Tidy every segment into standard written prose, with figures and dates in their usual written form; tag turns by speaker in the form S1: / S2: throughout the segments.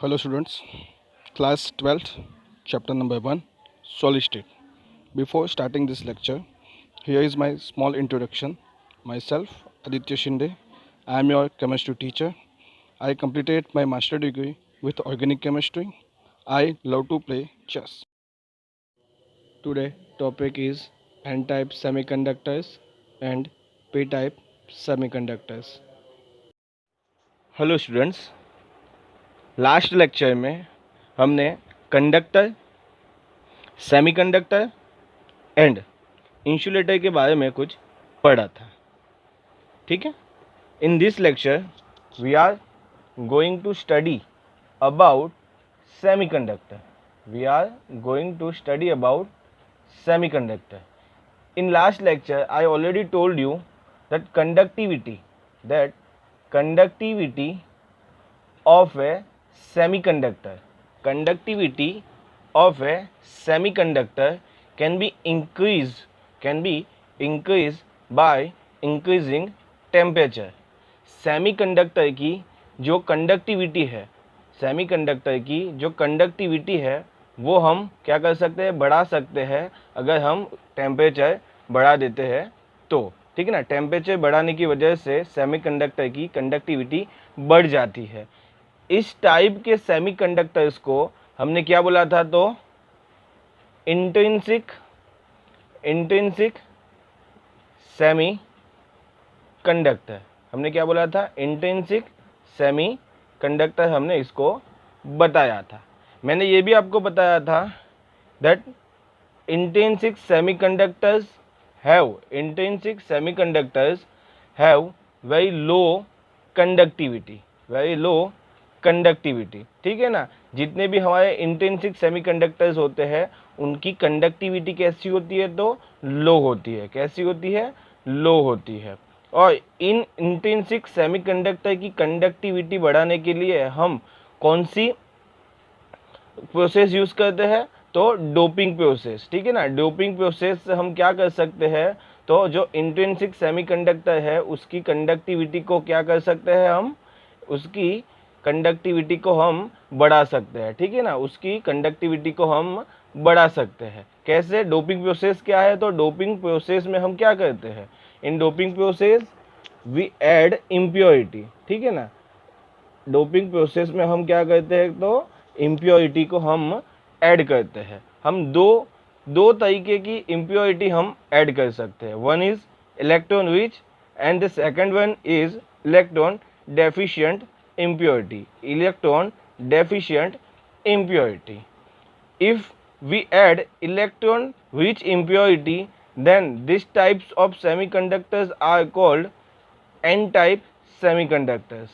S1: Hello students, class 12th, chapter number 1, solid state. Before starting this lecture, here is my small introduction. Myself, Aditya Shinde. I am your chemistry teacher. I completed my master degree with organic chemistry. I love to play chess. Today topic is N-type semiconductors and P-type semiconductors.
S2: Hello students, last lecture में हमने conductor, semiconductor and insulator के बारे में कुछ पढ़ा था. ठीक है. In this lecture we are going to study about semiconductor. In last lecture I already told you that conductivity of a semiconductor can be increased by increasing temperature. Semiconductor की जो कंडक्टिविटी है वो हम क्या कर सकते हैं, बढ़ा सकते हैं अगर हम टेम्परेचर बढ़ा देते हैं तो. ठीक है ना. टेम्परेचर बढ़ाने की वजह से सेमीकंडक्टर की कंडक्टिविटी बढ़ जाती है. इस टाइप के सेमीकंडक्टर्स को हमने क्या बोला था, तो इंट्रिंसिक सेमी कंडक्टर. हमने क्या बोला था, इंट्रिंसिक सेमी कंडक्टर हमने इसको बताया था. मैंने ये भी आपको बताया था that intrinsic semiconductors have very low conductivity. ठीक है ना. जितने भी हमारे इंट्रिंसिक सेमीकंडक्टर्स होते हैं उनकी कंडक्टिविटी कैसी होती है, तो लो होती है. कैसी होती है, लो होती है. और इन इंट्रिंसिक सेमीकंडक्टर की कंडक्टिविटी बढ़ाने के लिए हम कौन सी प्रोसेस यूज करते हैं, तो डोपिंग प्रोसेस. ठीक है ना. डोपिंग प्रोसेस से हम क्या कर सकते हैं, तो जो इंट्रिंसिक सेमीकंडक्टर है उसकी कंडक्टिविटी को क्या कर सकते हैं, हम उसकी कंडक्टिविटी को हम बढ़ा सकते हैं. ठीक है ना. उसकी कंडक्टिविटी को हम बढ़ा सकते हैं. कैसे, डोपिंग प्रोसेस क्या है, तो डोपिंग प्रोसेस में हम क्या करते हैं, in doping process we add impurity. ठीक है ना. डोपिंग प्रोसेस में हम क्या करते हैं, तो इम्प्योरिटी को हम ऐड करते हैं. हम दो तरीके की इम्प्योरिटी हम ऐड कर सकते हैं. One is electron rich and the second one is electron deficient impurity. If we add electron rich impurity, then these types of semiconductors are called n-type semiconductors.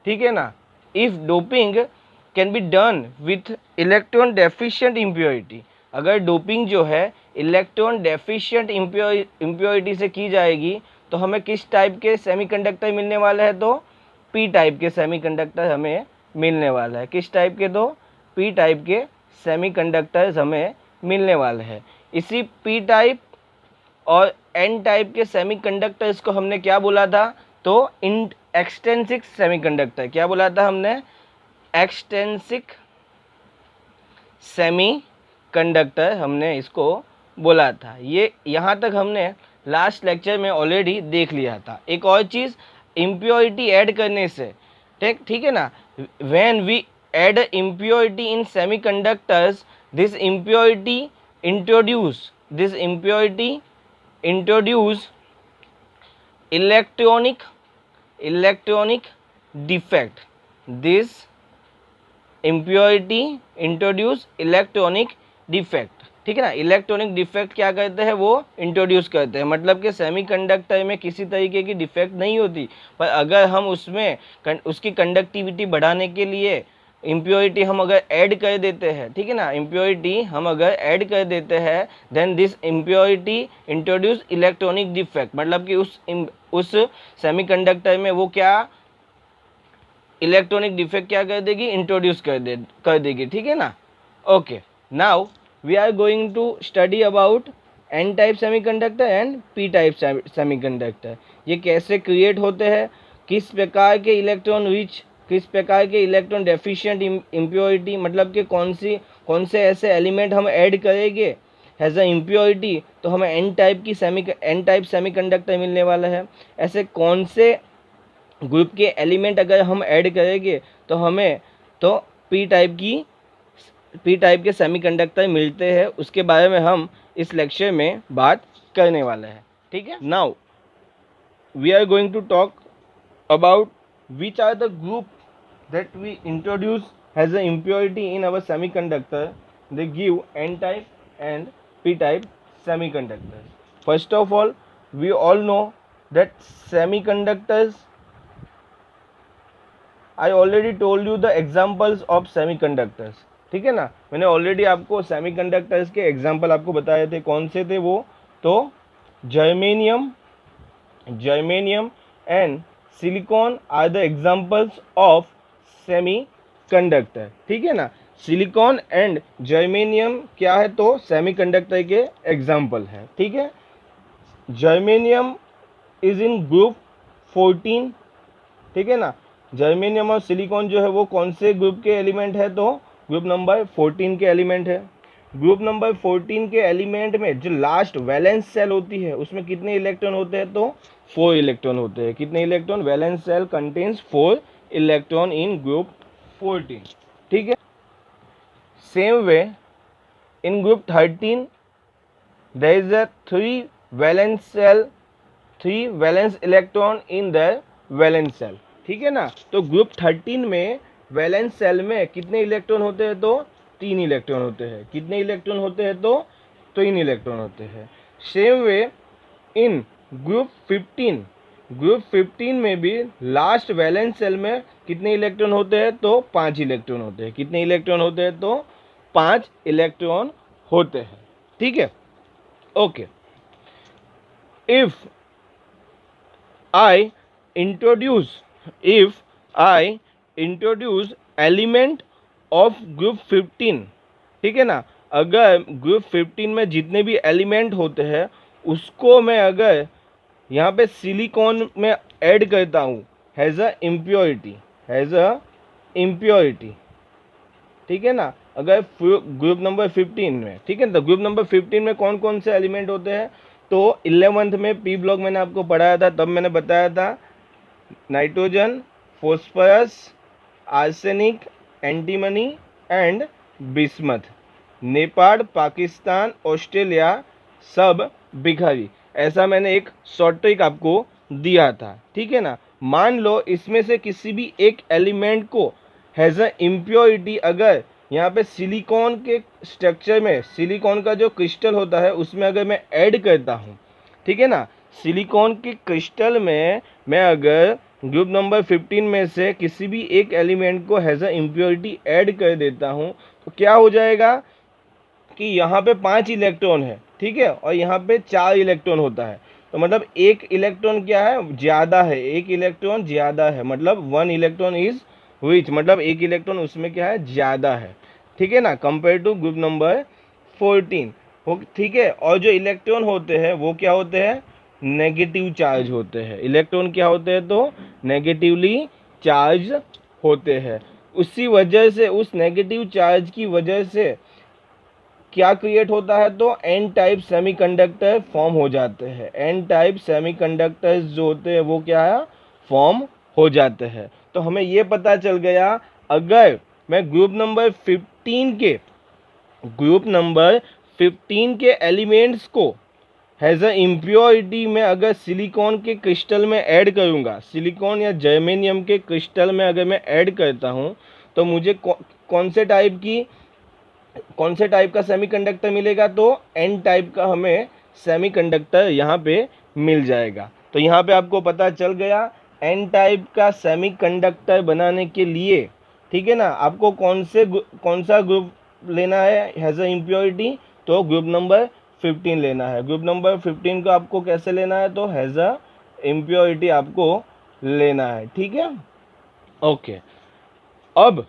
S2: ठीक है ना. If doping can be done with electron deficient impurity, अगर doping जो है electron deficient impurity से की जाएगी तो हमें किस टाइप के सेमीकंडक्टर मिलने वाला है, तो पी टाइप के सेमीकंडक्टर हमें मिलने वाला है. किस टाइप के, तो पी टाइप के सेमीकंडक्टर्स हमें मिलने वाले हैं. इसी पी टाइप और एन टाइप के सेमीकंडक्टर्स को हमने क्या बोला था, तो एक्सटेंसिक सेमीकंडक्टर. क्या बोला था हमने, एक्सटेंसिक सेमीकंडक्टर हमने इसको बोला था. ये यहाँ तक हमने लास्ट लेक्चर में ऑलरेडी देख लिया था. एक और चीज़, इम्प्योरिटी ऐड करने से, ठीक है ना, when we add impurity in semiconductors, this impurity introduce electronic defect. This impurity introduce electronic defect. ठीक है ना. इलेक्ट्रॉनिक डिफेक्ट क्या करते हैं, वो इंट्रोड्यूस करते हैं. मतलब कि सेमीकंडक्टर में किसी तरीके की डिफेक्ट नहीं होती, पर अगर हम उसमें उसकी कंडक्टिविटी बढ़ाने के लिए इम्प्योरिटी हम अगर ऐड कर देते हैं, ठीक है ना, इम्प्योरिटी हम अगर ऐड कर देते हैं, then this impurity introduce electronic defect. मतलब कि उस सेमीकंडक्टर में वो क्या इलेक्ट्रॉनिक डिफेक्ट क्या कर देगी, इंट्रोड्यूस कर देगी. ठीक है ना. Okay, now we are going to study about n type semiconductor and p type semiconductor. ये कैसे क्रिएट होते हैं, किस प्रकार के इलेक्ट्रॉन रिच किस प्रकार के इलेक्ट्रॉन डेफिशिएंट इम्प्योरिटी, मतलब कि कौन से ऐसे एलिमेंट हम ऐड करेंगे हैज़ अ इम्प्योरिटी तो हमें एन टाइप सेमीकंडक्टर मिलने वाला है। ऐसे कौन से ग्रुप के एलिमेंट अगर हम ऐड करेंगे तो हमें तो पी टाइप के सेमीकंडक्टर मिलते हैं, उसके बारे में हम इस लेक्चर में बात करने वाले हैं। ठीक है, now we are going to talk about which are the group that we introduce as an impurity in our semiconductor. They give n type and p type semiconductors. First of all, we all know that semiconductors, I already told you the examples of semiconductors. ठीक है ना, मैंने already आपको semiconductors के example आपको बताए थे। कौन से थे वो? तो germanium and silicon are the examples of semiconductor. ठीक है ना, सिलिकॉन एंड जर्मेनियम क्या है? तो सेमीकंडक्टर के एग्जाम्पल है। ठीक है, जर्मेनियम इज इन ग्रुप 14। ठीक है ना, जर्मेनियम और सिलिकॉन जो है वो कौन से ग्रुप के एलिमेंट है? तो ग्रुप नंबर 14 के एलिमेंट है। ग्रुप नंबर 14 के एलिमेंट में जो लास्ट वैलेंस सेल होती है उसमें कितने इलेक्ट्रॉन होते हैं? तो 4 इलेक्ट्रॉन होते हैं। कितने electron? Valence shell contains 4 electron in group 14। ठीक है, same way in group 13 there is a 3 valence electron in the valence shell. ठीक है ना, तो ग्रुप 13 में वैलेंस सेल में कितने इलेक्ट्रॉन होते हैं? तो 3 इलेक्ट्रॉन होते हैं। कितने इलेक्ट्रॉन होते हैं? तो 3 इलेक्ट्रॉन होते हैं। सेम वे इन ग्रुप 15 में भी लास्ट वैलेंस सेल में कितने इलेक्ट्रॉन होते हैं? तो 5 इलेक्ट्रॉन होते हैं। कितने इलेक्ट्रॉन होते हैं? तो 5 इलेक्ट्रॉन होते हैं। ठीक है, okay. If I introduce element of group 15, ठीक है ना, अगर ग्रुप 15 में जितने भी एलिमेंट होते हैं उसको मैं अगर यहाँ पे सिलिकॉन में ऐड करता हूँ हैज़ अ इम्प्योरिटी, ठीक है ना, अगर ग्रुप नंबर 15 में, ठीक है, तो ग्रुप नंबर 15 में कौन कौन से एलिमेंट होते हैं? तो 11th में पी ब्लॉक मैंने आपको पढ़ाया था, तब मैंने बताया था nitrogen, phosphorus, arsenic, antimony and bismuth. Nepal, Pakistan, Australia सब बिखरी, ऐसा मैंने एक शॉर्ट ट्रिक आपको दिया था। ठीक है ना, मान लो इसमें से किसी भी एक एलिमेंट को हैज़ अ इम्प्योरिटी, अगर यहाँ पे सिलिकॉन के स्ट्रक्चर में सिलिकॉन का जो क्रिस्टल होता है उसमें अगर मैं ऐड करता हूँ, ठीक है ना, सिलिकॉन के क्रिस्टल में मैं अगर ग्रुप नंबर 15 में से किसी भी एक एलिमेंट को हैज़ अ इम्प्योरिटी ऐड कर देता हूँ तो क्या हो जाएगा कि यहाँ पे 5 इलेक्ट्रॉन है, ठीक है, और यहाँ पे 4 इलेक्ट्रॉन होता है, तो मतलब एक इलेक्ट्रॉन क्या है? ज़्यादा है, एक इलेक्ट्रॉन ज़्यादा है, मतलब 1 इलेक्ट्रॉन इज विच, मतलब एक इलेक्ट्रॉन उसमें क्या है? ज़्यादा है। ठीक है ना, कंपेयर टू ग्रुप नंबर 14। ठीक है, और जो इलेक्ट्रॉन होते हैं वो क्या होते हैं? नेगेटिव चार्ज होते हैं। इलेक्ट्रॉन क्या होते हैं? तो नेगेटिवली चार्ज होते हैं। उसी वजह से, उस नेगेटिव चार्ज की वजह से क्या क्रिएट होता है? तो एन टाइप सेमीकंडक्टर फॉर्म हो जाते हैं। एन टाइप सेमीकंडक्टर्स जो होते हैं वो क्या है? फॉर्म हो जाते हैं। तो हमें ये पता चल गया, अगर मैं ग्रुप नंबर 15 के एलिमेंट्स को हैज़ अ इम्प्योरिटी में अगर सिलिकॉन के क्रिस्टल में ऐड करूँगा, सिलिकॉन या जर्मेनियम के क्रिस्टल में अगर मैं ऐड करता हूँ तो मुझे कौन से टाइप का सेमीकंडक्टर मिलेगा? तो एन टाइप का हमें सेमीकंडक्टर यहाँ पे मिल जाएगा। तो यहाँ पे आपको पता चल गया एन टाइप का सेमीकंडक्टर बनाने के लिए, ठीक है ना, आपको कौन सा ग्रुप लेना है हैज़ अ इम्प्योरिटी? तो ग्रुप नंबर 15 लेना है। ग्रुप नंबर 15 को आपको कैसे लेना है? तो हैज़ अ इम्प्योरिटी आपको लेना है। ठीक है, ओके। अब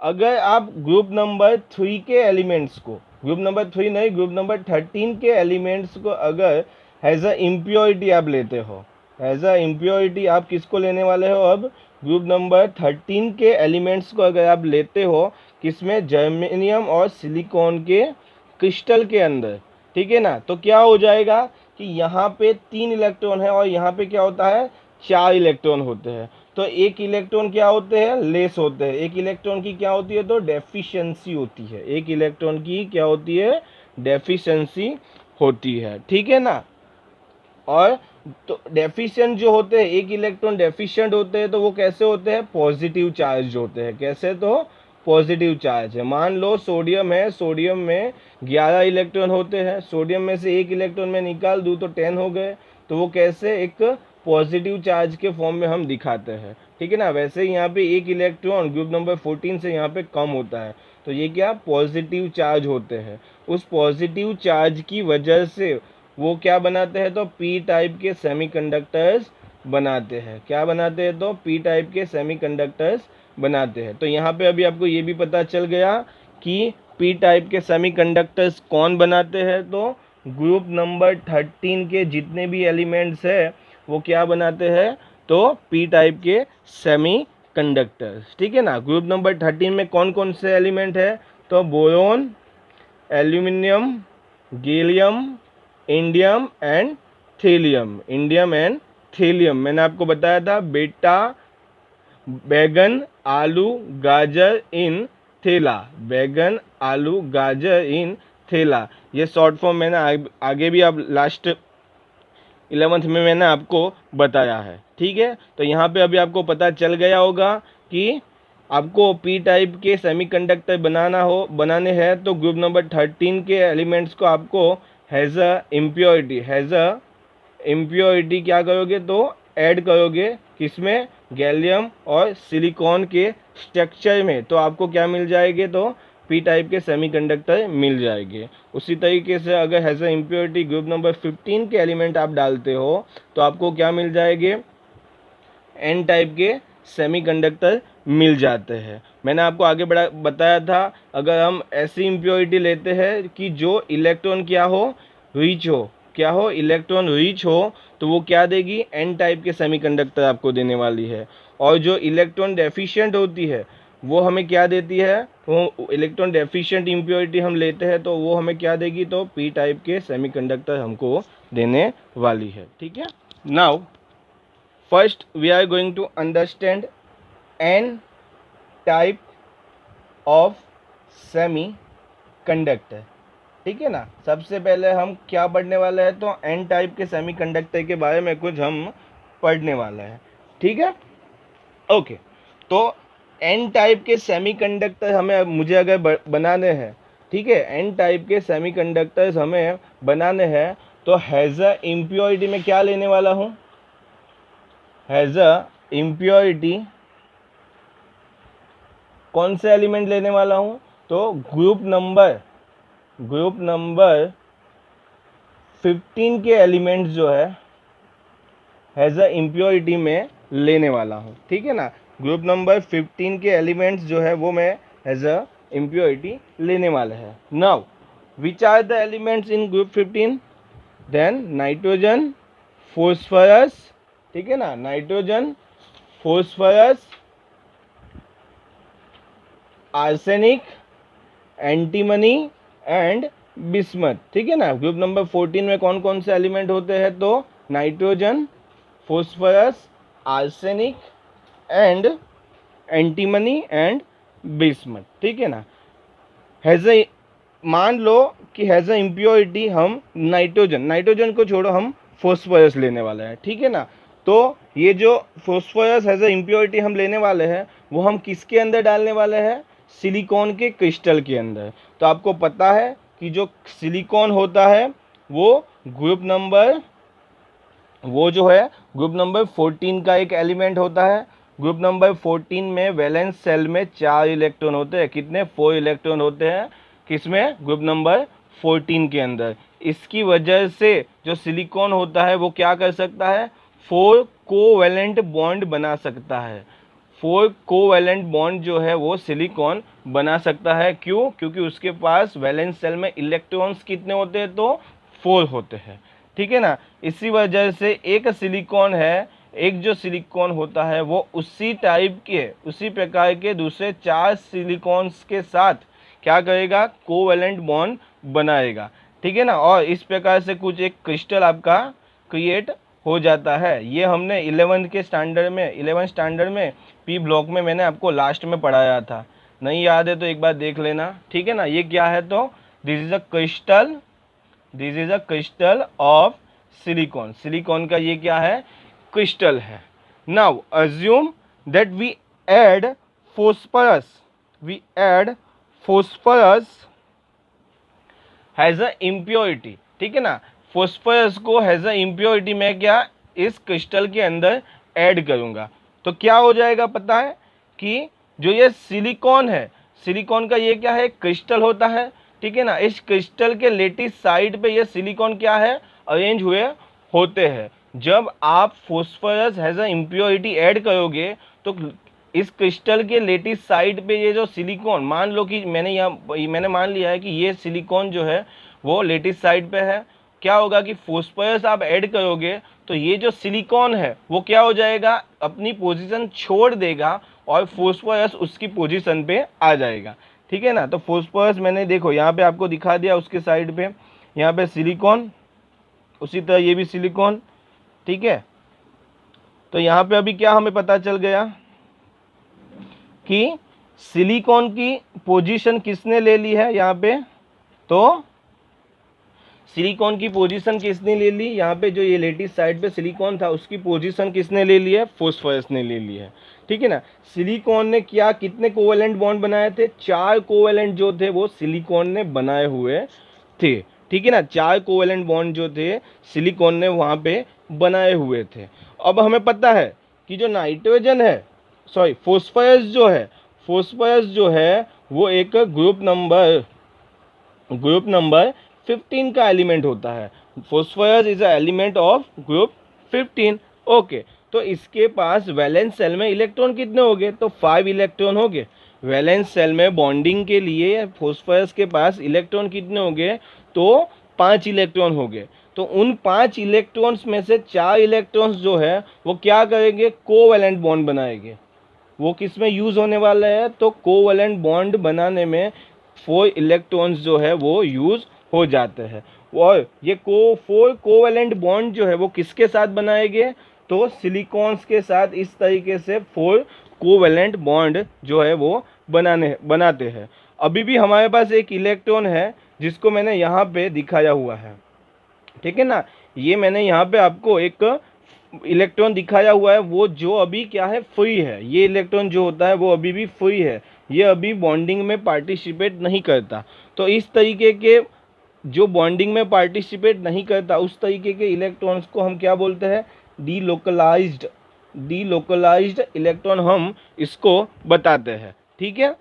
S2: अगर आप ग्रुप नंबर 3 के एलिमेंट्स को, ग्रुप नंबर 3 नहीं, ग्रुप नंबर 13 के एलिमेंट्स को अगर हैज़ अ इम्प्योरिटी आप लेते हो, हैज़ अ इम्प्योरिटी आप किसको लेने वाले हो? अब ग्रुप नंबर 13 के एलिमेंट्स को अगर आप लेते हो किसमें, जर्मेनियम और सिलिकॉन के क्रिस्टल के अंदर, ठीक है ना, तो क्या हो जाएगा कि यहाँ पे 3 इलेक्ट्रॉन है और यहाँ पे क्या होता है 4 इलेक्ट्रॉन होते हैं। तो एक इलेक्ट्रॉन क्या होते हैं, लेस होते हैं। एक इलेक्ट्रॉन की क्या होती है, तो डेफिशिएंसी होती है। एक इलेक्ट्रॉन की क्या होती है, डेफिशिएंसी होती है, ठीक है ना। और तो डेफिशिएंट जो होते हैं, एक इलेक्ट्रॉन डेफिशिएंट होते हैं, तो वो कैसे होते हैं, पॉजिटिव चार्ज होते हैं। कैसे, तो पॉजिटिव चार्ज है। मान लो सोडियम है, सोडियम में 11 इलेक्ट्रॉन होते हैं, सोडियम में से एक इलेक्ट्रॉन में निकाल दूँ तो 10 हो गए, तो वो कैसे, एक पॉजिटिव चार्ज के फॉर्म में हम दिखाते हैं, ठीक है ना। वैसे यहाँ पे एक इलेक्ट्रॉन ग्रुप नंबर 14 से यहाँ पे कम होता है, तो ये क्या, पॉजिटिव चार्ज होते हैं। उस पॉजिटिव चार्ज की वजह से वो क्या बनाते हैं, तो पी टाइप के सेमीकंडक्टर्स बनाते हैं। क्या बनाते हैं, तो पी टाइप के सेमीकंडक्टर्स बनाते हैं। तो यहाँ पे अभी आपको ये भी पता चल गया कि पी टाइप के सेमीकंडक्टर्स कौन बनाते हैं, तो ग्रुप नंबर 13 के जितने भी एलिमेंट्स है वो क्या बनाते हैं, तो पी टाइप के सेमीकंडक्टर्स, ठीक है ना। ग्रुप नंबर 13 में कौन कौन से एलिमेंट है, तो boron, aluminium, gallium, indium and thallium. Indium and thallium मैंने आपको बताया था, बेटा, बैगन, आलू, गाजर इन थैला। बैगन, आलू, गाजर इन थैला, ये शॉर्ट फॉर्म मैंने आगे भी आप लास्ट 11th में मैंने आपको बताया है, ठीक है। तो यहाँ पे अभी आपको पता चल गया होगा कि आपको पी टाइप के सेमीकंडक्टर बनाने हैं, तो ग्रुप नंबर 13 के एलिमेंट्स को आपको हैज़ अ इम्प्योरिटी क्या करोगे, तो ऐड करोगे किसमें, गैलियम और सिलिकॉन के स्ट्रक्चर में, तो आपको क्या मिल जाएंगे, तो पी टाइप के सेमीकंडक्टर मिल जाएंगे। उसी तरीके से अगर has a impurity group number 15 के एलिमेंट आप डालते हो तो आपको क्या मिल जाएंगे, एन टाइप के सेमीकंडक्टर मिल जाते हैं। मैंने आपको आगे बताया था, अगर हम ऐसी इम्प्योरिटी लेते हैं कि जो इलेक्ट्रॉन क्या हो, रिच हो, क्या हो, इलेक्ट्रॉन रिच हो, तो वो क्या देगी, एन टाइप के सेमीकंडक्टर आपको देने वाली है। और जो इलेक्ट्रॉन डेफिशिएंट होती है वो हमें क्या देती है, वो इलेक्ट्रॉन डेफिशिएंट इम्प्योरिटी हम लेते हैं तो वो हमें क्या देगी, तो पी टाइप के सेमीकंडक्टर हमको देने वाली है, ठीक है। Now first we are going to understand n type of semiconductor, ठीक है ना। सबसे पहले हम क्या पढ़ने वाले हैं, तो n टाइप के सेमीकंडक्टर के बारे में कुछ हम पढ़ने वाले हैं, ठीक है। ओके, तो n टाइप के सेमीकंडक्टर मुझे अगर बनाने हैं, ठीक है, n टाइप के सेमीकंडक्टर्स हमें बनाने हैं, तो हैज़ अ इम्प्योरिटी में क्या लेने वाला हूँ, हैज़ अ इम्प्योरिटी कौन से एलिमेंट लेने वाला हूं, तो ग्रुप नंबर 15 के एलिमेंट्स जो है हैज़ अ इम्प्योरिटी में लेने वाला हूं, ठीक है ना। ग्रुप नंबर 15 के एलिमेंट्स जो है वो मैं हैज़ अ इम्प्योरिटी लेने वाला है। Now which are the elements in group 15, then nitrogen, phosphorus, ठीक है ना, nitrogen, phosphorus, arsenic, antimony and bismuth, ठीक है ना। ग्रुप नंबर 14 में कौन कौन से एलिमेंट होते हैं, तो nitrogen, phosphorus, arsenic and antimony and bismuth, ठीक है ना। हैज़ अ, मान लो कि हैज़ अ इम्प्योरिटी हम नाइट्रोजन को छोड़ो, हम फॉस्फोरस लेने वाले हैं, ठीक है ना। तो ये जो फॉस्फोरस हैज़ अ इम्प्योरिटी हम लेने वाले हैं वो हम किसके अंदर डालने वाले हैं, सिलिकॉन के क्रिस्टल के अंदर। तो आपको पता है कि जो सिलिकॉन होता है वो ग्रुप नंबर, वो जो है ग्रुप नंबर 14 का एक एलिमेंट होता है। ग्रुप नंबर 14 में वैलेंस सेल में 4 इलेक्ट्रॉन होते हैं, कितने, 4 इलेक्ट्रॉन होते हैं, किसमें, ग्रुप नंबर 14 के अंदर। इसकी वजह से जो सिलिकॉन होता है वो क्या कर सकता है, 4 कोवैलेंट बॉन्ड बना सकता है। 4 कोवैलेंट बॉन्ड जो है वो सिलिकॉन बना सकता है, क्यों, क्योंकि उसके पास वैलेंस सेल में इलेक्ट्रॉन्स कितने होते हैं, तो 4 होते हैं, ठीक है ना। इसी वजह से एक सिलिकॉन है, एक जो सिलिकॉन होता है वो उसी टाइप के, उसी प्रकार के दूसरे 4 सिलिकॉन्स के साथ क्या करेगा, कोवेलेंट बॉन्ड बनाएगा, ठीक है ना। और इस प्रकार से कुछ एक क्रिस्टल आपका क्रिएट हो जाता है। ये हमने 11th स्टैंडर्ड में पी ब्लॉक में मैंने आपको लास्ट में पढ़ाया था, नहीं याद है तो एक बार देख लेना, ठीक है ना। ये क्या है, तो this is a crystal of silicon, silicon का ये क्या है, क्रिस्टल है। Now assume that we add phosphorus has a impurity, ठीक है ना। फोस्फरस को हैज अ इम्प्योरिटी मैं क्या इस क्रिस्टल के अंदर ऐड करूंगा, तो क्या हो जाएगा पता है कि जो ये सिलिकॉन है, सिलिकॉन का ये क्या है, क्रिस्टल होता है, ठीक है ना। इस क्रिस्टल के लेटिस साइड पे ये सिलिकॉन क्या है, अरेंज हुए होते हैं। जब आप phosphorus has a impurity add करोगे तो इस क्रिस्टल के लेटिस साइड पे ये जो सिलिकॉन, मान लो कि मैंने मान लिया है कि ये सिलिकॉन जो है वो लेटिस साइड पे है, क्या होगा कि फोस्फरस आप ऐड करोगे तो ये जो सिलिकॉन है वो क्या हो जाएगा, अपनी पोजीशन छोड़ देगा और फोस्फरस उसकी पोजीशन पे आ जाएगा, ठीक है ना। तो फोस्फरस मैंने देखो यहाँ पे आपको दिखा दिया, उसके साइड पे यहाँ पे सिलिकॉन, उसी तरह ये भी सिलिकॉन, ठीक है। तो यहाँ पे अभी क्या हमें पता चल गया कि सिलिकॉन की पोजीशन किसने ले ली है यहाँ पे, तो सिलिकॉन की पोजीशन किसने ले ली, यहाँ पे जो ये लेटिस साइड पे सिलिकॉन था उसकी पोजीशन किसने ले ली है, फोस्फरस ने ले ली है, ठीक है ना। सिलिकॉन ने क्या, कितने कोवेलेंट बॉन्ड बनाए थे, 4 कोवेलेंट जो थे वो सिलिकॉन ने बनाए हुए थे, ठीक है ना। 4 कोवेलेंट बॉन्ड जो थे सिलिकॉन ने वहाँ पे बनाए हुए थे। अब हमें पता है कि जो नाइट्रोजन है, सॉरी फोस्फरस जो है वो एक ग्रुप नंबर 15 का एलिमेंट होता है। Phosphorus is a element of group 15, okay. तो इसके पास वैलेंस सेल में इलेक्ट्रॉन कितने हो गए, तो 5 इलेक्ट्रॉन हो गए। वैलेंस सेल में बॉन्डिंग के लिए फोस्फरस के पास इलेक्ट्रॉन कितने हो गए, तो 5 इलेक्ट्रॉन हो गए। तो उन 5 इलेक्ट्रॉन्स में से 4 इलेक्ट्रॉन्स जो है वो क्या करेंगे, कोवैलेंट बॉन्ड बनाएंगे। वो किस में यूज होने वाला है, तो कोवैलेंट बॉन्ड बनाने में 4 इलेक्ट्रॉन्स जो है वो यूज हो जाते हैं। और ये 4 कोवैलेंट बॉन्ड जो है वो किसके साथ बनाएंगे, तो सिलिकॉन्स के साथ इस तरीके से 4 कोवैलेंट बॉन्ड जो है वो बनाते हैं। अभी भी हमारे पास एक इलेक्ट्रॉन है जिसको मैंने यहाँ पे दिखाया हुआ है, ठीक है ना। ये मैंने यहाँ पे आपको एक इलेक्ट्रॉन दिखाया हुआ है, वो जो अभी क्या है, फ्री है। ये इलेक्ट्रॉन जो होता है वो अभी भी फ्री है, ये अभी बॉन्डिंग में पार्टिसिपेट नहीं करता। तो इस तरीके के जो बॉन्डिंग में पार्टिसिपेट नहीं करता उस तरीके के इलेक्ट्रॉन्स को हम क्या बोलते हैं, डीलोकलाइज्ड इलेक्ट्रॉन हम इसको बताते हैं, ठीक है।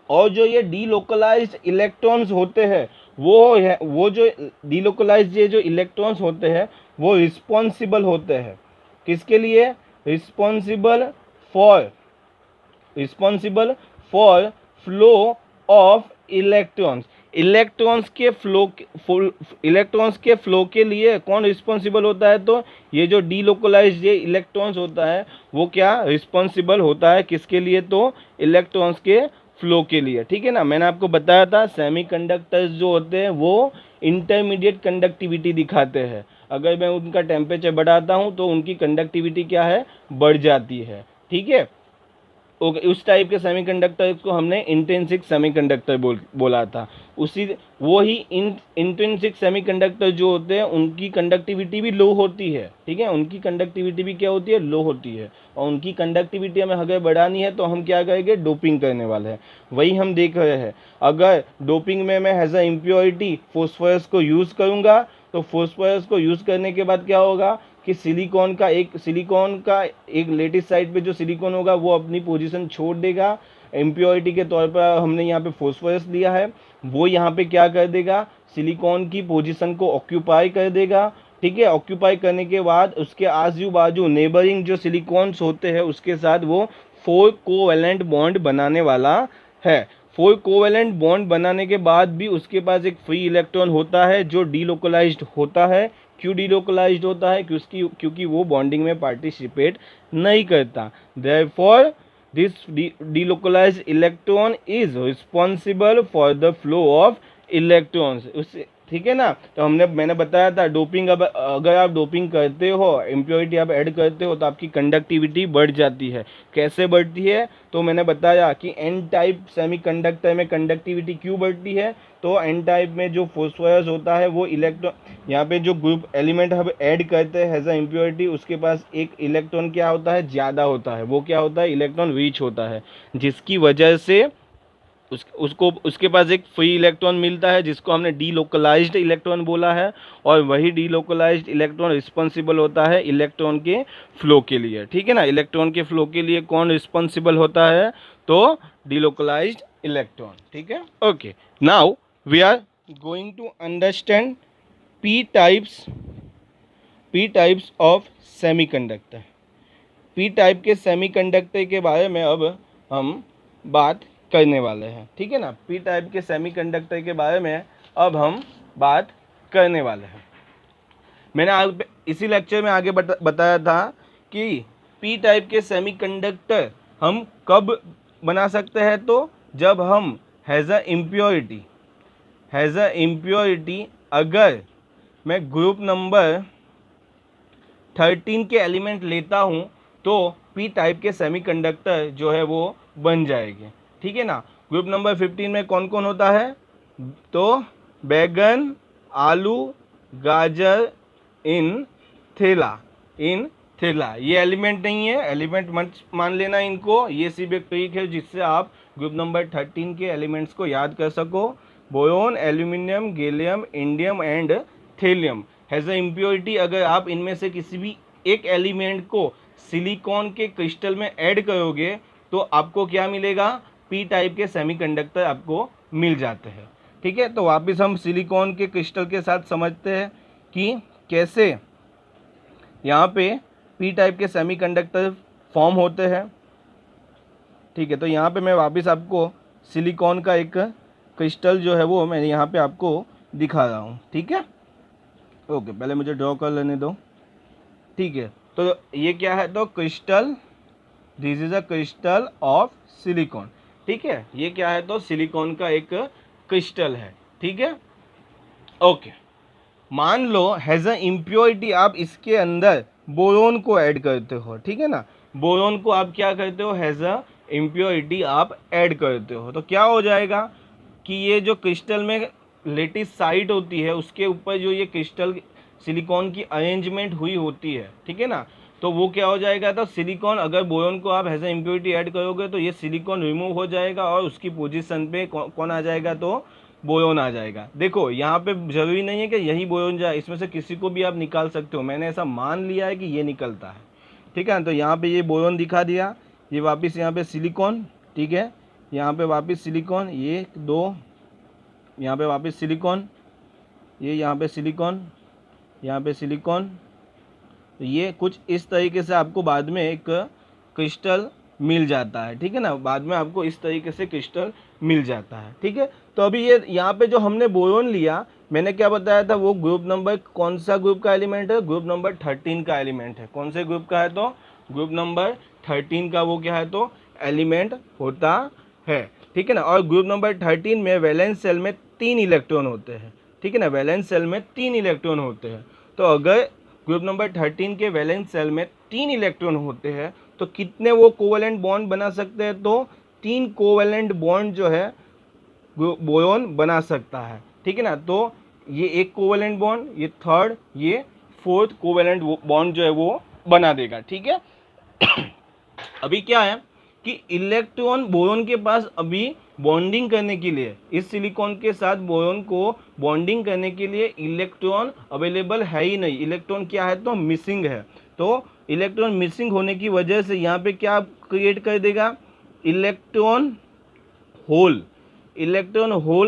S2: और जो ये डीलोकलाइज्ड इलेक्ट्रॉन्स होते हैं वो जो डीलोकलाइज्ड ये जो इलेक्ट्रॉन्स होते हैं वो रिस्पॉन्सिबल होते हैं किसके लिए, responsible for flow of electrons. Electrons के फ्लो के लिए कौन रिस्पॉन्सिबल होता है, तो ये जो डीलोकलाइज्ड ये इलेक्ट्रॉन्स होता है वो क्या रिस्पॉन्सिबल होता है किसके लिए, तो इलेक्ट्रॉन्स के फ्लो के लिए, ठीक है ना। मैंने आपको बताया था सेमीकंडक्टर्स जो होते हैं वो इंटरमीडिएट कंडक्टिविटी दिखाते हैं। अगर मैं उनका टेम्परेचर बढ़ाता हूँ तो उनकी कंडक्टिविटी क्या है, बढ़ जाती है, ठीक है। ओके, उस टाइप के सेमीकंडक्टर को हमने इंट्रिंसिक सेमीकंडक्टर बोला था। वो ही इंट्रिंसिक सेमीकंडक्टर जो होते हैं उनकी कंडक्टिविटी भी लो होती है, ठीक है। उनकी कंडक्टिविटी भी क्या होती है, लो होती है। और उनकी कंडक्टिविटी हमें अगर बढ़ानी है तो हम क्या करेंगे, डोपिंग करने वाले हैं। वही हम देख रहे हैं, अगर डोपिंग में मैं हैज़ अ इम्प्योरिटी फोस्फरस को यूज़ करूँगा तो फोस्फरस को यूज़ करने के बाद क्या होगा कि सिलिकॉन का एक लेटिस साइड पे जो सिलिकॉन होगा वो अपनी पोजीशन छोड़ देगा। इम्प्योरिटी के तौर पर हमने यहाँ पे फोस्फरस लिया है, वो यहाँ पे क्या कर देगा, सिलिकॉन की पोजीशन को ऑक्यूपाई कर देगा, ठीक है। ऑक्यूपाई करने के बाद उसके आजू बाजू नेबरिंग जो सिलिकॉन्स होते हैं उसके साथ वो 4 कोवैलेंट बॉन्ड बनाने वाला है। 4 कोवैलेंट बॉन्ड बनाने के बाद भी उसके पास एक फ्री इलेक्ट्रॉन होता है जो डीलोकलाइज्ड होता है क्यों डिलोकलाइज्ड होता है? क्योंकि वो बॉन्डिंग में पार्टिसिपेट नहीं करता। Therefore this delocalised electron is responsible for the flow of electrons. उससे ठीक है ना। तो मैंने बताया था डोपिंग, अब अगर आप डोपिंग करते हो, इम्प्योरिटी आप ऐड करते हो, तो आपकी कंडक्टिविटी बढ़ जाती है। कैसे बढ़ती है? तो मैंने बताया कि एन टाइप सेमीकंडक्टर में कंडक्टिविटी क्यों बढ़ती है। तो एन टाइप में जो फॉस्फोरस होता है वो इलेक्ट्रॉन, यहाँ पे जो ग्रुप एलिमेंट हम ऐड करते हैं एज अ इम्प्योरिटी, उसके पास एक इलेक्ट्रॉन क्या होता है? ज़्यादा होता है। वो क्या होता है? इलेक्ट्रॉन रिच होता है, जिसकी वजह से उसके पास एक फ्री इलेक्ट्रॉन मिलता है, जिसको हमने डीलोकलाइज्ड इलेक्ट्रॉन बोला है। और वही डीलोकलाइज्ड इलेक्ट्रॉन रिस्पॉन्सिबल होता है इलेक्ट्रॉन के फ्लो के लिए। ठीक है ना। इलेक्ट्रॉन के फ्लो के लिए कौन रिस्पॉन्सिबल होता है? तो डीलोकलाइज्ड इलेक्ट्रॉन। ठीक है। Okay, now we are going to understand P types of semiconductor. P type के सेमीकंडक्टर के बारे में अब हम बात करने वाले हैं। ठीक है ना। पी टाइप के सेमीकंडक्टर के बारे में अब हम बात करने वाले हैं। मैंने इसी लेक्चर में आगे बताया था कि पी टाइप के सेमीकंडक्टर हम कब बना सकते हैं? तो जब हम हैज़ अ इम्प्योरिटी अगर मैं ग्रुप नंबर 13 के एलिमेंट लेता हूँ तो पी टाइप के सेमीकंडक्टर जो है वो बन जाएंगे। ठीक है ना। ग्रुप नंबर 15 में कौन कौन होता है? तो बैगन, आलू, गाजर, इन थैला ये एलिमेंट नहीं है, एलिमेंट मत मान लेना इनको। ये सिर्फ एक ट्रिक है जिससे आप ग्रुप नंबर 13 के एलिमेंट्स को याद कर सको। Boron, aluminium, gallium, indium and thallium has a impurity. अगर आप इनमें से किसी भी एक एलिमेंट को सिलिकॉन के क्रिस्टल में ऐड करोगे तो आपको क्या मिलेगा? पी टाइप के सेमीकंडक्टर आपको मिल जाते हैं। ठीक है। तो वापस हम सिलिकॉन के क्रिस्टल के साथ समझते हैं कि कैसे यहाँ पे पी टाइप के सेमीकंडक्टर फॉर्म होते हैं। ठीक है। तो यहाँ पे मैं वापस आपको सिलिकॉन का एक क्रिस्टल जो है वो मैं यहाँ पे आपको दिखा रहा हूँ। ठीक है। ओके, पहले मुझे ड्रॉ कर लेने दो। ठीक है। तो ये क्या है? तो crystal, this is a crystal of silicon. ठीक है। ये क्या है? तो सिलिकॉन का एक क्रिस्टल है। ठीक है। ओके, मान लो हैज़ अ इम्प्योरिटी, आप इसके अंदर बोरोन को ऐड करते हो। ठीक है ना। बोरोन को आप क्या करते हो? हैज़ अ इम्प्योरिटी आप ऐड करते हो तो क्या हो जाएगा कि ये जो क्रिस्टल में लेटिस साइट होती है उसके ऊपर जो ये क्रिस्टल सिलिकॉन की अरेंजमेंट हुई होती है, ठीक है ना, तो वो क्या हो जाएगा? तो सिलिकॉन, अगर बोरोन को आप हैज़ अ इम्प्योरिटी ऐड करोगे तो ये सिलिकॉन रिमूव हो जाएगा और उसकी पोजीशन पे कौन आ जाएगा? तो बोरोन आ जाएगा। देखो यहाँ पे जरूरी नहीं है कि यही बोरोन जाए, इसमें से किसी को भी आप निकाल सकते हो। मैंने ऐसा मान लिया है कि ये निकलता है। ठीक है। तो यहाँ पे ये बोरोन दिखा दिया, ये वापस यहाँ पे सिलिकॉन। ठीक है। यहाँ पे वापस सिलिकॉन, ये दो, यहाँ पे वापस सिलिकॉन, ये यहाँ पे सिलिकॉन, यहाँ पे सिलिकॉन। तो ये कुछ इस तरीके से आपको बाद में एक क्रिस्टल मिल जाता है। ठीक है ना। बाद में आपको इस तरीके से क्रिस्टल मिल जाता है। ठीक है। तो अभी ये यहाँ पे जो हमने बोरोन लिया, मैंने क्या बताया था? वो ग्रुप नंबर, कौन सा ग्रुप का एलिमेंट है? ग्रुप नंबर 13 का एलिमेंट है। कौन से ग्रुप का है? तो ग्रुप नंबर 13 का वो क्या है? तो एलिमेंट होता है। ठीक है ना। और ग्रुप नंबर 13 में वैलेंस सेल में 3 इलेक्ट्रॉन होते हैं। ठीक है ना। वैलेंस सेल में 3 इलेक्ट्रॉन होते हैं। तो अगर ग्रुप नंबर 13 के वैलेंस सेल में 3 इलेक्ट्रॉन होते हैं तो कितने वो कोवेलेंट बॉन्ड बना सकते हैं? तो 3 कोवेलेंट बॉन्ड जो है बोरोन बना सकता है। ठीक है ना। तो ये एक कोवेलेंट बॉन्ड, ये थर्ड, ये फोर्थ कोवेलेंट बॉन्ड जो है वो बना देगा। ठीक है। अभी क्या है कि इलेक्ट्रॉन, बोरोन के पास अभी बॉन्डिंग करने के लिए, इस सिलिकॉन के साथ बोरोन को बॉन्डिंग करने के लिए इलेक्ट्रॉन अवेलेबल है ही नहीं। इलेक्ट्रॉन क्या है? तो मिसिंग है। तो इलेक्ट्रॉन मिसिंग होने की वजह से यहाँ पे क्या क्रिएट कर देगा? इलेक्ट्रॉन होल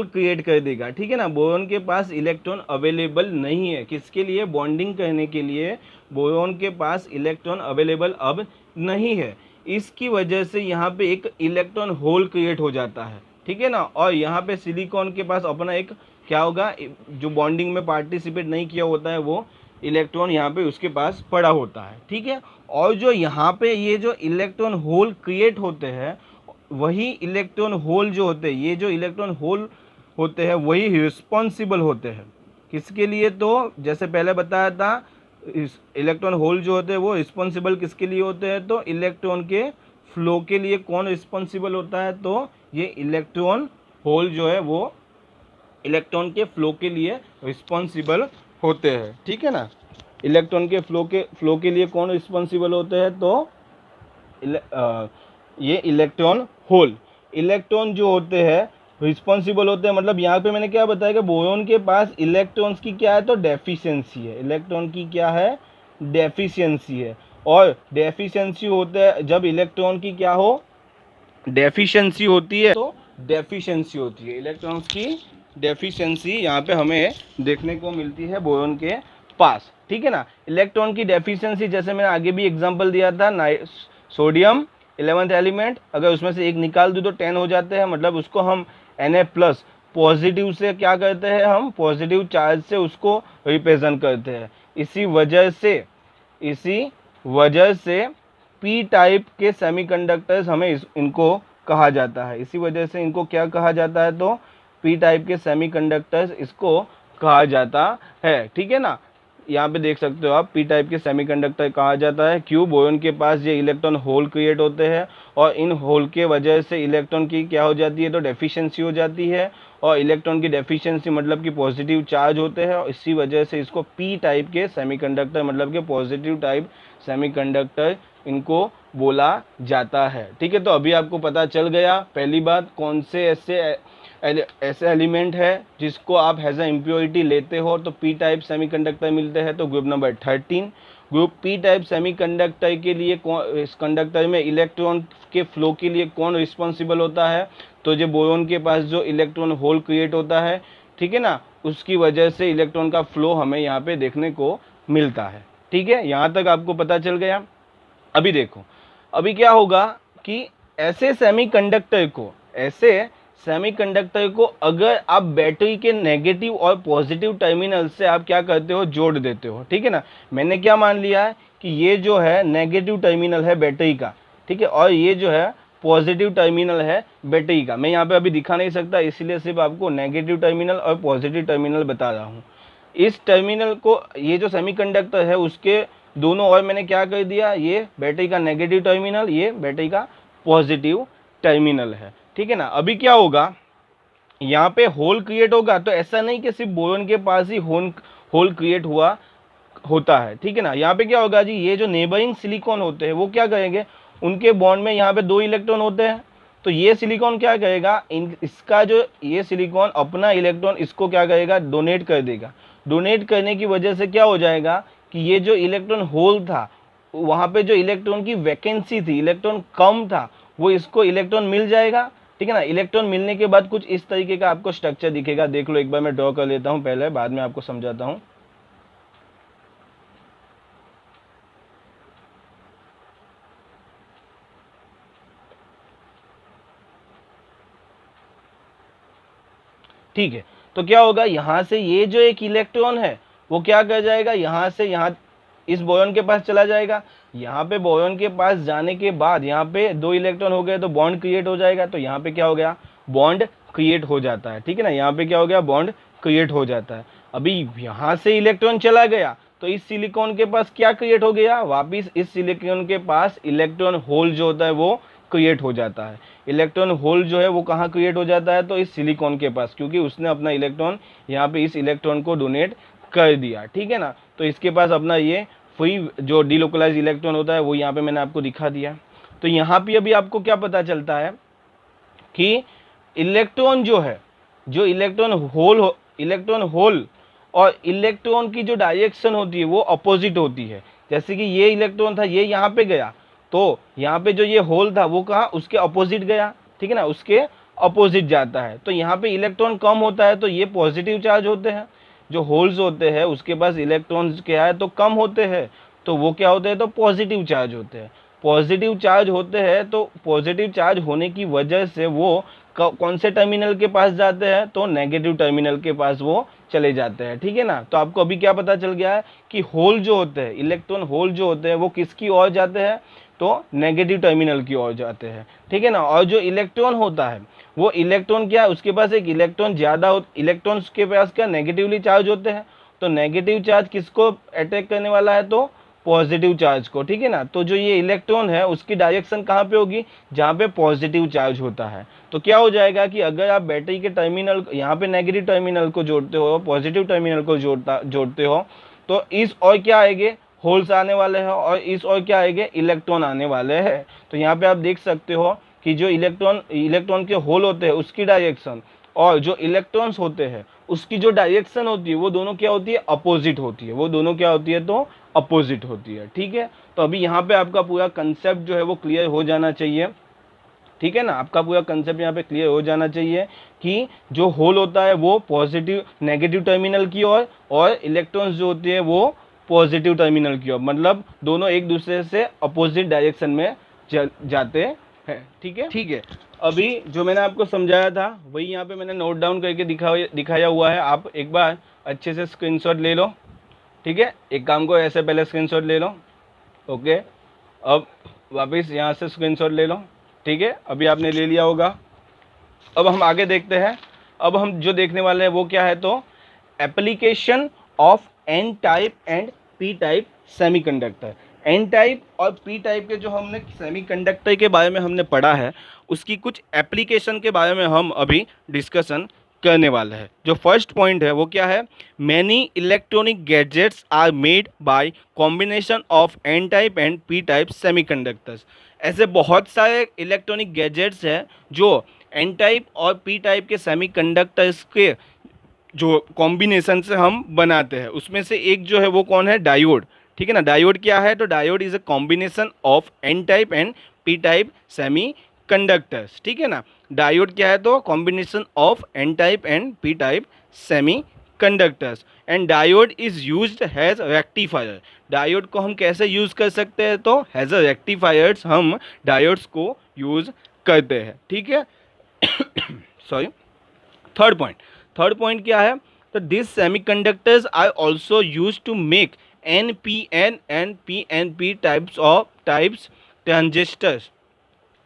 S2: क्रिएट कर देगा। ठीक है ना। बोरोन के पास इलेक्ट्रॉन अवेलेबल नहीं है। किसके लिए? बॉन्डिंग करने के लिए बोरोन के पास इलेक्ट्रॉन अवेलेबल अब नहीं है। इसकी वजह से यहाँ पे एक इलेक्ट्रॉन होल क्रिएट हो जाता है। ठीक है ना। और यहाँ पे सिलिकॉन के पास अपना एक क्या होगा? जो बॉन्डिंग में पार्टिसिपेट नहीं किया होता है वो इलेक्ट्रॉन यहाँ पे उसके पास पड़ा होता है, ठीक है। और जो यहाँ पे ये जो इलेक्ट्रॉन होल क्रिएट होते हैं, वही इलेक्ट्रॉन होल जो होते हैं, ये जो इलेक्ट्रॉन होल होते हैं वही रिस्पॉन्सिबल होते हैं किसके लिए, तो जैसे पहले बताया था इस इलेक्ट्रॉन होल जो होते हैं वो रिस्पॉन्सिबल किसके लिए होते हैं, तो इलेक्ट्रॉन के फ्लो के लिए कौन रिस्पॉन्सिबल होता है, तो ये इलेक्ट्रॉन होल जो है वो इलेक्ट्रॉन के फ्लो के लिए रिस्पॉन्सिबल होते हैं, ठीक है ना। इलेक्ट्रॉन के फ्लो के लिए कौन रिस्पॉन्सिबल होते हैं, तो ये इलेक्ट्रॉन होल। इलेक्ट्रॉन जो होते हैं रिस्पॉन्सिबल होते हैं, मतलब यहाँ पे मैंने क्या बताया कि बोरॉन के पास इलेक्ट्रॉन्स की क्या है, तो डेफिशिएंसी है। इलेक्ट्रॉन की क्या है, डेफिशिएंसी है। और डेफिशिएंसी होता है जब इलेक्ट्रॉन की क्या हो, डेफिशिएंसी होती है, तो डेफिशिएंसी होती है इलेक्ट्रॉन्स की डेफिशिएंसी यहाँ पे हमें देखने को मिलती है बोरॉन के पास, ठीक है ना। इलेक्ट्रॉन की डेफिशिएंसी जैसे मैंने आगे भी एग्जांपल दिया था, सोडियम 11th एलिमेंट, अगर उसमें से एक निकाल दूँ तो 10 हो जाते हैं, मतलब उसको हम Na+ पॉजिटिव से क्या करते हैं, हम पॉजिटिव चार्ज से उसको रिप्रेजेंट करते हैं। इसी वजह से पी टाइप के सेमीकंडक्टर्स हमें इनको कहा जाता है। इसी वजह से इनको क्या कहा जाता है, तो पी टाइप के सेमीकंडक्टर्स इसको कहा जाता है, ठीक है ना। यहाँ पे देख सकते हो आप, पी टाइप के सेमीकंडक्टर कहा जाता है। क्यों, बोरॉन के पास ये इलेक्ट्रॉन होल क्रिएट होते हैं और इन होल के वजह से इलेक्ट्रॉन की क्या हो जाती है, तो डेफिशिएंसी हो जाती है। और इलेक्ट्रॉन की डेफिशिएंसी मतलब कि पॉजिटिव चार्ज होते हैं, और इसी वजह से इसको पी टाइप के सेमीकंडक्टर मतलब कि पॉजिटिव टाइप सेमीकंडक्टर इनको बोला जाता है, ठीक है। तो अभी आपको पता चल गया पहली बात, कौन से ऐसे एलिमेंट है जिसको आप एज अ इम्प्योरिटी लेते हो तो पी टाइप सेमीकंडक्टर मिलते हैं, तो group number 13। Group P type semiconductor के लिए इस कंडक्टर में इलेक्ट्रॉन के फ्लो के लिए कौन रिस्पॉन्सिबल होता है, तो जो बोरॉन के पास जो इलेक्ट्रॉन होल क्रिएट होता है, ठीक है ना, उसकी वजह से इलेक्ट्रॉन का फ्लो हमें यहाँ पे देखने को मिलता है, ठीक है। यहाँ तक आपको पता चल गया। अभी देखो, अभी क्या होगा कि ऐसे सेमीकंडक्टर को अगर आप बैटरी के नेगेटिव और पॉजिटिव टर्मिनल से आप क्या करते हो, जोड़ देते हो, ठीक है ना। मैंने क्या मान लिया है कि ये जो है नेगेटिव टर्मिनल है बैटरी का, ठीक है, और ये जो है पॉजिटिव टर्मिनल है बैटरी का। मैं यहाँ पे अभी दिखा नहीं सकता, इसलिए सिर्फ आपको नेगेटिव टर्मिनल और पॉजिटिव टर्मिनल बता रहा हूँ। इस टर्मिनल को, ये जो सेमीकंडक्टर है उसके दोनों और मैंने क्या कर दिया, ये बैटरी का नेगेटिव टर्मिनल, ये बैटरी का पॉजिटिव टर्मिनल है, ठीक है ना। अभी क्या होगा, यहाँ पे होल क्रिएट होगा, तो ऐसा नहीं कि सिर्फ बोरॉन के पास ही होल क्रिएट होता है, ठीक है ना। यहाँ पे क्या होगा जी, ये जो नेबरिंग सिलिकॉन होते हैं वो क्या करेंगे, उनके बॉन्ड में यहाँ पे 2 इलेक्ट्रॉन होते हैं, तो ये सिलिकॉन क्या करेगा, इसका जो ये सिलिकॉन अपना इलेक्ट्रॉन इसको क्या करेगा, डोनेट कर देगा। डोनेट करने की वजह से क्या हो जाएगा कि ये जो इलेक्ट्रॉन होल था, वहाँ पे जो इलेक्ट्रॉन की वैकेंसी थी, इलेक्ट्रॉन कम था, वो इसको इलेक्ट्रॉन मिल जाएगा, ठीक है ना। इलेक्ट्रॉन मिलने के बाद कुछ इस तरीके का आपको स्ट्रक्चर दिखेगा। देख लो एक बार, मैं ड्रॉ कर लेता हूँ पहले, बाद में आपको समझाता हूँ। ठीक है, तो क्या होगा, यहाँ से ये जो एक इलेक्ट्रॉन है वो क्या कर जाएगा, यहाँ से यहाँ इस बोरॉन के पास चला जाएगा। यहाँ पे बोरॉन के पास जाने के बाद यहाँ पे 2 इलेक्ट्रॉन हो गए तो बॉन्ड क्रिएट हो जाएगा, तो यहाँ पे क्या हो गया, बॉन्ड क्रिएट हो जाता है, ठीक है ना। यहाँ पे क्या हो गया, बॉन्ड क्रिएट हो जाता है। अभी यहाँ से इलेक्ट्रॉन चला गया तो इस सिलिकॉन के पास क्या क्रिएट हो गया, वापिस इस सिलिकॉन के पास इलेक्ट्रॉन होल जो होता है वो क्रिएट हो जाता है। इलेक्ट्रॉन होल जो है वो कहाँ क्रिएट हो जाता है, तो इस सिलिकॉन के पास, क्योंकि उसने अपना इलेक्ट्रॉन यहाँ पे इस इलेक्ट्रॉन को डोनेट कर दिया, ठीक है ना। तो इसके पास अपना ये फ्री जो डीलोकलाइज इलेक्ट्रॉन होता है वो यहाँ पे मैंने आपको दिखा दिया। तो यहाँ पे अभी आपको क्या पता चलता है कि इलेक्ट्रॉन जो है, जो इलेक्ट्रॉन होल और इलेक्ट्रॉन की जो डायरेक्शन होती है वो अपोजिट होती है। जैसे कि ये इलेक्ट्रॉन था, ये यहाँ पे गया, तो यहाँ पे जो ये होल था वो कहाँ, उसके अपोजिट गया, ठीक है ना, उसके अपोजिट जाता है। तो यहाँ पे इलेक्ट्रॉन कम होता है तो ये पॉजिटिव चार्ज होते हैं। जो होल्स होते हैं उसके पास इलेक्ट्रॉन्स क्या है, तो कम होते हैं, तो वो क्या होते हैं, तो पॉजिटिव चार्ज होते हैं। पॉजिटिव चार्ज होते हैं तो पॉजिटिव चार्ज होने की वजह से वो कौन से टर्मिनल के पास जाते हैं, तो नेगेटिव टर्मिनल के पास वो चले जाते हैं, ठीक है ना। तो आपको अभी क्या पता चल गया है कि होल जो होते हैं, इलेक्ट्रॉन होल जो होते हैं वो किसकी ओर जाते हैं, तो नेगेटिव टर्मिनल की ओर जाते हैं, ठीक है ना। और जो इलेक्ट्रॉन होता है वो इलेक्ट्रॉन क्या है, उसके पास एक इलेक्ट्रॉन ज़्यादा हो, इलेक्ट्रॉन्स के पास क्या नेगेटिवली चार्ज होते हैं, तो नेगेटिव चार्ज किसको अटैक करने वाला है, तो पॉजिटिव चार्ज को, ठीक है ना। तो जो ये इलेक्ट्रॉन है उसकी डायरेक्शन कहाँ पे होगी, जहाँ पे पॉजिटिव चार्ज होता है। तो क्या हो जाएगा कि अगर आप बैटरी के टर्मिनल यहाँ पे नेगेटिव टर्मिनल को जोड़ते हो, पॉजिटिव टर्मिनल को जोड़ते हो, तो इस और क्या आएंगे, होल्स आने वाले हैं, और इस और क्या आएंगे, इलेक्ट्रॉन आने वाले हैं। तो यहाँ पे आप देख सकते हो कि जो इलेक्ट्रॉन के होल होते हैं उसकी डायरेक्शन और जो इलेक्ट्रॉन्स होते हैं उसकी जो डायरेक्शन होती है वो दोनों क्या होती है, अपोजिट होती है। वो दोनों क्या होती है, तो अपोजिट होती है, ठीक है। तो अभी यहाँ पे आपका पूरा कंसेप्ट जो है वो क्लियर हो जाना चाहिए, ठीक है ना। आपका पूरा कंसेप्ट यहाँ पे क्लियर हो जाना चाहिए कि जो होल होता है वो पॉजिटिव नेगेटिव टर्मिनल की ओर और इलेक्ट्रॉन्स जो होते हैं वो पॉजिटिव टर्मिनल की ओर, मतलब दोनों एक दूसरे से अपोजिट डायरेक्शन में जाते हैं, ठीक है। अभी जो मैंने आपको समझाया था वही यहाँ पे मैंने नोट डाउन करके दिखाया हुआ है। आप एक बार अच्छे से स्क्रीनशॉट ले लो, ठीक है। एक काम को ऐसे पहले स्क्रीनशॉट ले लो, ओके। अब वापस यहाँ से स्क्रीनशॉट ले लो, ठीक है। अभी आपने ले लिया होगा। अब हम आगे देखते हैं। अब हम जो देखने वाले हैं वो क्या है, तो application of N type and P type semiconductor. N type और पी टाइप के जो हमने सेमीकंडक्टर के बारे में हमने पढ़ा है उसकी कुछ एप्लीकेशन के बारे में हम अभी डिस्कशन करने वाले हैं। जो फर्स्ट पॉइंट है वो क्या है, many electronic gadgets are made by combination of N type and P type semiconductors. ऐसे बहुत सारे इलेक्ट्रॉनिक गैजेट्स हैं जो एन टाइप और पी टाइप के सेमीकंडक्टर्स के जो कॉम्बिनेशन से हम बनाते हैं। उसमें से एक जो है वो कौन है, डायोड, ठीक है ना। डायोड क्या है, तो diode is a combination of N type and P type semiconductors, ठीक है ना। डायोड क्या है, तो combination of N type and P type semiconductors. And diode is used as rectifier. Diode को हम कैसे यूज कर सकते हैं, तो हैज अ रेक्टिफायर्स हम डायोड्स को यूज करते हैं, ठीक है। सॉरी, थर्ड पॉइंट क्या है, तो this semiconductors are also used to make NPN and PNP types transistors,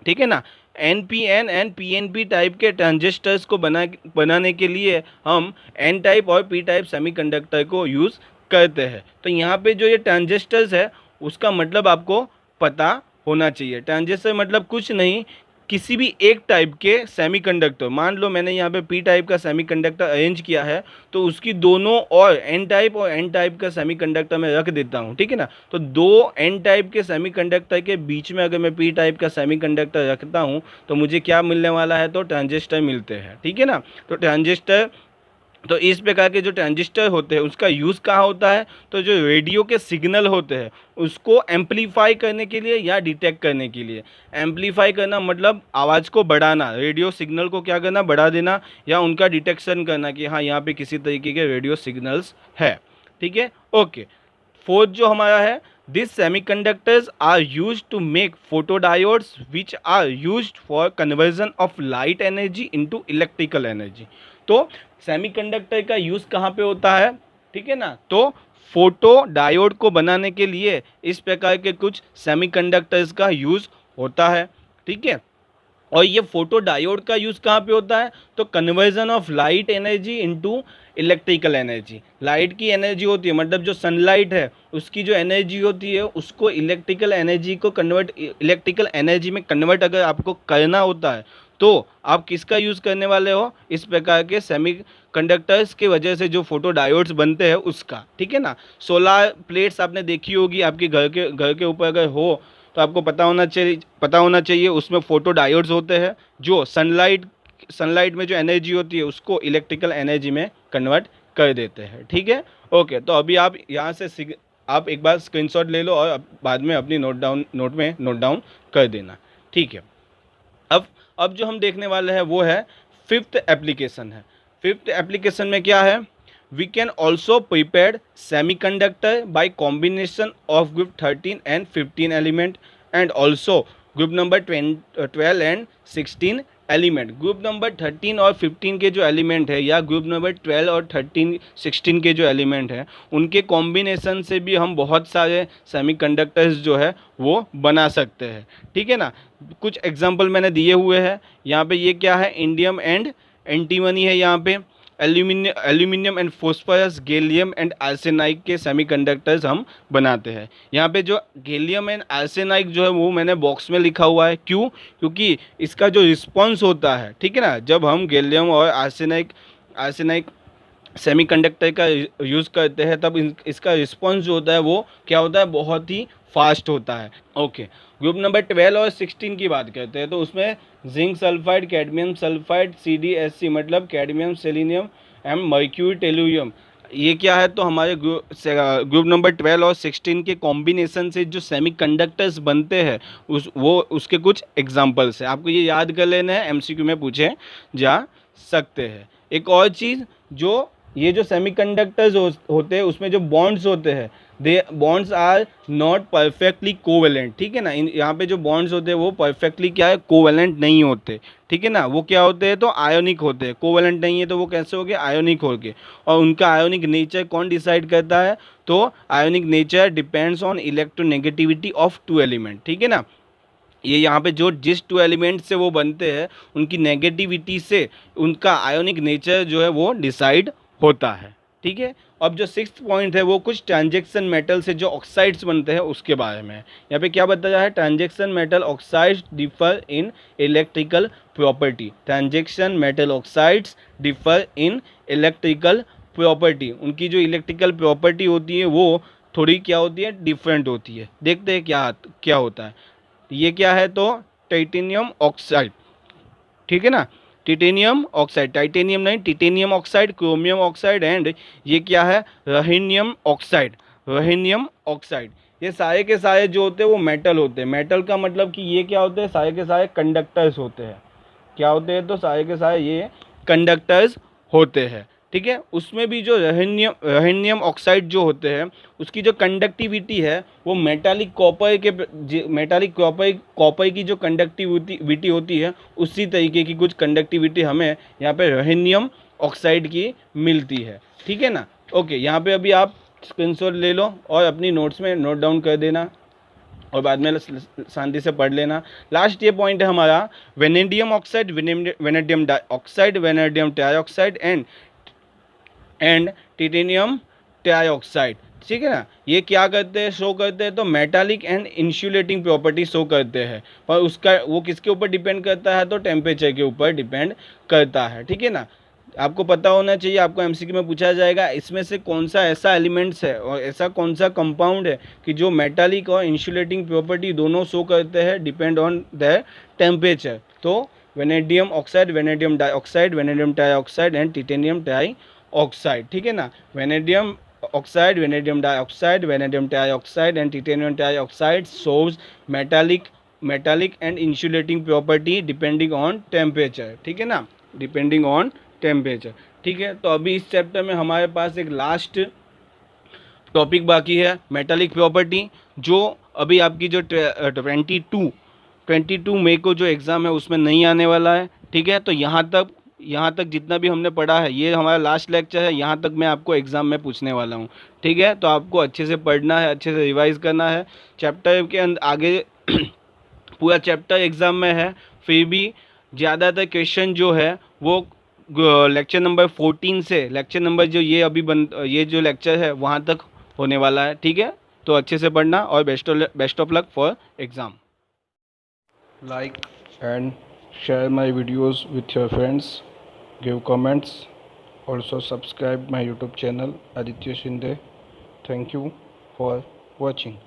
S2: ठीक है ना। NPN एंड PNP टाइप के ट्रांजिस्टर्स को बनाने के लिए हम N टाइप और P टाइप सेमीकंडक्टर को यूज़ करते हैं। तो यहाँ पे जो ये ट्रांजिस्टर्स है उसका मतलब आपको पता होना चाहिए। ट्रांजिस्टर मतलब कुछ नहीं, किसी भी एक टाइप के सेमीकंडक्टर। मान लो मैंने यहाँ पे पी टाइप का सेमीकंडक्टर अरेंज किया है तो उसकी दोनों और एन टाइप का सेमीकंडक्टर मैं रख देता हूँ, ठीक है ना। तो दो एन टाइप के सेमीकंडक्टर के बीच में अगर मैं पी टाइप का सेमीकंडक्टर रखता हूँ तो मुझे क्या मिलने वाला है, तो ट्रांजिस्टर मिलते हैं, ठीक है ना। तो ट्रांजिस्टर, तो इस प्रकार के जो ट्रांजिस्टर होते हैं उसका यूज़ कहाँ होता है, तो जो रेडियो के सिग्नल होते हैं उसको एम्पलीफाई करने के लिए या डिटेक्ट करने के लिए। एम्पलीफाई करना मतलब आवाज़ को बढ़ाना, रेडियो सिग्नल को क्या करना, बढ़ा देना, या उनका डिटेक्शन करना कि हाँ यहाँ पे किसी तरीके के रेडियो सिग्नल्स है, ठीक है, ओके। फोर्थ जो हमारा है, this semiconductors are used to make photodiodes which are used for conversion of light energy into electrical energy. तो सेमीकंडक्टर का यूज़ कहाँ पे होता है, ठीक है ना, तो फोटो डायोड को बनाने के लिए इस प्रकार के कुछ सेमीकंडक्टर्स का यूज़ होता है, ठीक है। और ये फोटो डायोड का यूज़ कहाँ पे होता है, तो conversion of light energy into electrical energy. Light की एनर्जी होती है, मतलब जो सनलाइट है उसकी जो एनर्जी होती है उसको इलेक्ट्रिकल एनर्जी में कन्वर्ट अगर आपको करना होता है तो आप किसका यूज़ करने वाले हो, इस प्रकार के सेमी कंडक्टर्स के वजह से जो फोटो डायोड्स बनते हैं उसका, ठीक है ना। सोलर प्लेट्स आपने देखी होगी, आपके घर के ऊपर अगर हो तो आपको पता होना चाहिए उसमें फोटो डायोड्स होते हैं जो सनलाइट में जो एनर्जी होती है उसको इलेक्ट्रिकल एनर्जी में कन्वर्ट कर देते हैं, ठीक है, ओके। तो अभी आप यहाँ से आप एक बार स्क्रीनशॉट ले लो और बाद में अपनी नोट में नोट डाउन कर देना, ठीक है। अब जो हम देखने वाले हैं वो है फिफ्थ एप्लीकेशन है। फिफ्थ एप्लीकेशन में क्या है, we can also prepare semiconductor by combination of group 13 and 15 element and also group number 12 and 16 element, group number 13 और 15 के जो एलिमेंट है, या ग्रुप नंबर 12 और 13 16 के जो एलिमेंट हैं, उनके कॉम्बिनेशन से भी हम बहुत सारे सेमीकंडक्टर्स जो है वो बना सकते हैं। ठीक है ना। कुछ एग्जांपल मैंने दिए हुए हैं यहाँ पे। ये क्या है, इंडियम एंड एंटीमनी है यहाँ पे। Aluminium and phosphorus, gallium and arsenide के सेमीकंडक्टर्स हम बनाते हैं। यहाँ पे जो गैलियम एंड आर्सेनाइड जो है वो मैंने बॉक्स में लिखा हुआ है। क्यों? क्योंकि इसका जो रिस्पॉन्स होता है, ठीक है ना, जब हम गैलियम और आर्सेनाइड सेमीकंडक्टर का यूज़ करते हैं, तब इसका रिस्पॉन्स जो होता है वो क्या होता है, बहुत ही फास्ट होता है। ओके, ग्रुप नंबर 12 और 16 की बात करते हैं, तो उसमें zinc sulphide, cadmium sulphide, CdSc मतलब cadmium, selenium and mercury tellurium, ये क्या है, तो हमारे ग्रुप नंबर 12 और 16 के कॉम्बिनेशन से जो सेमीकंडक्टर्स बनते हैं उसके कुछ एग्जांपल्स हैं। आपको ये याद कर लेना है, MCQ में पूछे जा सकते हैं। एक और चीज़, जो ये जो सेमीकंडक्टर्स होते हैं उसमें जो बॉन्ड्स होते हैं, they bonds are not perfectly covalent. ठीक है ना, यहाँ पे जो बॉन्ड्स होते हैं वो परफेक्टली क्या है, कोवेलेंट नहीं होते। ठीक है ना, वो क्या होते हैं, तो आयोनिक होते हैं। कोवेलेंट नहीं है तो वो कैसे हो गए, आयोनिक हो गए। और उनका आयोनिक नेचर कौन डिसाइड करता है, तो ionic nature depends on electronegativity of two element. ठीक है ना, ये यहाँ पे जो जिस टू एलिमेंट से वो बनते हैं उनकी नेगेटिविटी से उनका आयोनिक नेचर जो है वो डिसाइड होता है। ठीक है। अब जो 6th पॉइंट है वो कुछ ट्रांजेक्शन मेटल से जो ऑक्साइड्स बनते हैं उसके बारे में है। यहाँ पे क्या बताया है, transaction metal oxides differ in electrical property. Transaction metal oxides differ in electrical property, उनकी जो इलेक्ट्रिकल प्रॉपर्टी होती है वो थोड़ी क्या होती है, डिफरेंट होती है। देखते हैं क्या क्या होता है। ये क्या है, तो टाइटेनियम ऑक्साइड। ठीक है ना, टिटेनियम ऑक्साइड, टाइटेनियम नहीं, titanium oxide, chromium oxide and ये क्या है, रहीनियम ऑक्साइड। रहीनियम ऑक्साइड, ये सारे के सारे जो होते हैं वो मेटल होते हैं। मेटल का मतलब कि ये क्या होते हैं, सारे के सारे कंडक्टर्स होते हैं। क्या होते हैं, तो सारे के सारे ये कंडक्टर्स होते हैं। ठीक है। उसमें भी जो रहीनियम ऑक्साइड जो होते हैं उसकी जो कंडक्टिविटी है वो मेटालिक कॉपर की जो कंडक्टिविटी होती है उसी तरीके की कुछ कंडक्टिविटी हमें यहाँ पे रहीनियम ऑक्साइड की मिलती है। ठीक है ना। ओके, यहाँ पे अभी आप स्क्रीनशॉट ले लो और अपनी नोट्स में नोट डाउन कर देना और बाद में शांति से पढ़ लेना। लास्ट ये पॉइंट है हमारा, vanadium oxide, vanadium dioxide, vanadium trioxide and titanium trioxide. ठीक है ना, ये क्या करते हैं, शो करते हैं, तो metallic and insulating property show करते हैं। पर उसका वो किसके ऊपर डिपेंड करता है, तो टेम्परेचर के ऊपर डिपेंड करता है। ठीक है ना, आपको पता होना चाहिए, आपको MCQ में पूछा जाएगा इसमें से कौन सा ऐसा एलिमेंट्स है और ऐसा कौन सा कंपाउंड है कि जो मेटालिक और इंसुलेटिंग प्रॉपर्टी दोनों शो करते हैं डिपेंड ऑन द टेम्परेचर। तो vanadium oxide, vanadium dioxide, vanadium trioxide and titanium trioxide. ठीक है ना, vanadium oxide, vanadium dioxide, vanadium trioxide and titanium trioxide shows metallic and insulating property depending on temperature। ठीक है ना, depending on temperature. ठीक है, तो अभी इस चैप्टर में हमारे पास एक लास्ट टॉपिक बाकी है, मेटालिक प्रॉपर्टी, जो अभी आपकी जो 22 मई को जो एग्ज़ाम है उसमें नहीं आने वाला है। ठीक है, तो यहाँ तक जितना भी हमने पढ़ा है ये हमारा लास्ट लेक्चर है, यहाँ तक मैं आपको एग्ज़ाम में पूछने वाला हूँ। ठीक है, तो आपको अच्छे से पढ़ना है, अच्छे से रिवाइज़ करना है। चैप्टर के आगे पूरा चैप्टर एग्ज़ाम में है, फिर भी ज़्यादातर क्वेश्चन जो है वो लेक्चर नंबर 14 से लेक्चर नंबर जो ये जो लेक्चर है वहाँ तक होने वाला है। ठीक है, तो अच्छे से पढ़ना और best of luck for exam.
S1: Like and share my videos with your friends. Give comments. Also subscribe my YouTube channel Aditya Shinde. Thank you for watching.